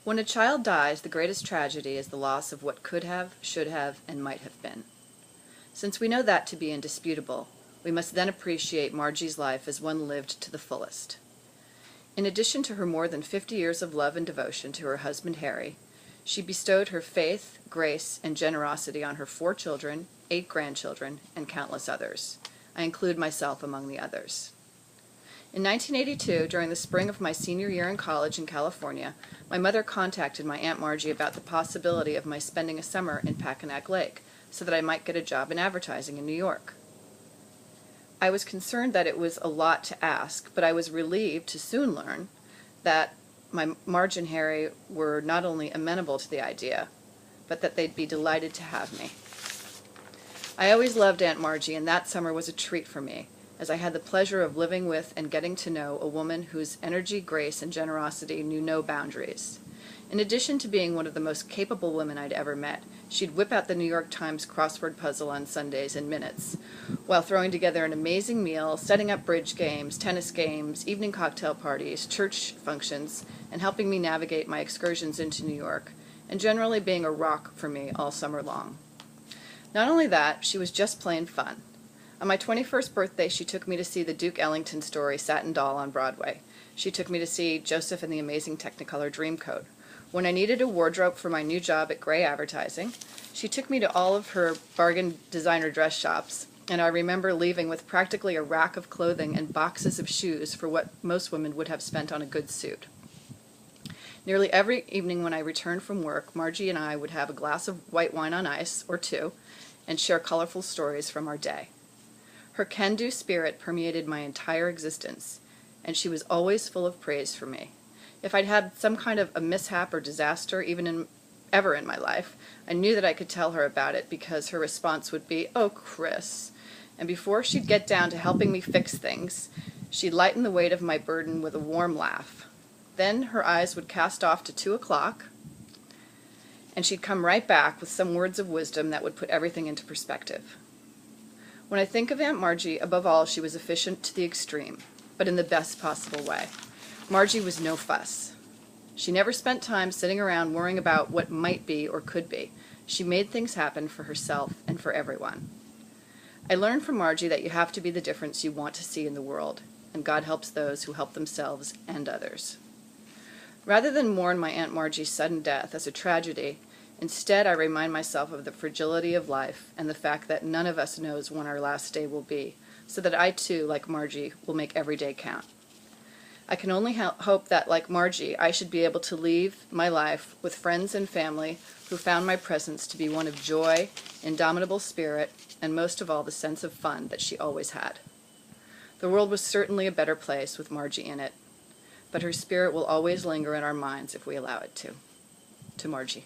When a child dies, the greatest tragedy is the loss of what could have, should have, and might have been. Since we know that to be indisputable, we must then appreciate Margie's life as one lived to the fullest. In addition to her more than 50 years of love and devotion to her husband Harry, she bestowed her faith, grace, and generosity on her 4 children, 8 grandchildren, and countless others. I include myself among the others. In 1982, during the spring of my senior year in college in California, my mother contacted my Aunt Margie about the possibility of my spending a summer in Packanack Lake so that I might get a job in advertising in New York. I was concerned that it was a lot to ask, but I was relieved to soon learn that Marge and Harry were not only amenable to the idea, but that they'd be delighted to have me. I always loved Aunt Margie, and that summer was a treat for me, as I had the pleasure of living with and getting to know a woman whose energy, grace, and generosity knew no boundaries. In addition to being one of the most capable women I'd ever met, she'd whip out the New York Times crossword puzzle on Sundays in minutes, while throwing together an amazing meal, setting up bridge games, tennis games, evening cocktail parties, church functions, and helping me navigate my excursions into New York, and generally being a rock for me all summer long. Not only that, she was just plain fun. On my 21st birthday, she took me to see the Duke Ellington story Satin Doll on Broadway. She took me to see Joseph and the Amazing Technicolor Dreamcoat. When I needed a wardrobe for my new job at Gray Advertising, she took me to all of her bargain designer dress shops, and I remember leaving with practically a rack of clothing and boxes of shoes for what most women would have spent on a good suit. Nearly every evening when I returned from work, Margie and I would have a glass of white wine on ice, or 2, and share colorful stories from our day. Her can-do spirit permeated my entire existence, and she was always full of praise for me. If I'd had some kind of a mishap or disaster, ever in my life, I knew that I could tell her about it because her response would be, "Oh, Chris." And before she'd get down to helping me fix things, she'd lighten the weight of my burden with a warm laugh. Then her eyes would cast off to 2 o'clock, and she'd come right back with some words of wisdom that would put everything into perspective. When I think of Aunt Margie, above all, she was efficient to the extreme, but in the best possible way. Margie was no fuss. She never spent time sitting around worrying about what might be or could be. She made things happen for herself and for everyone. I learned from Margie that you have to be the difference you want to see in the world, and God helps those who help themselves and others. Rather than mourn my Aunt Margie's sudden death as a tragedy, instead I remind myself of the fragility of life and the fact that none of us knows when our last day will be, so that I too, like Margie, will make every day count. I can only hope that, like Margie, I should be able to leave my life with friends and family who found my presence to be one of joy, indomitable spirit, and most of all the sense of fun that she always had. The world was certainly a better place with Margie in it, but her spirit will always linger in our minds if we allow it to. To Margie.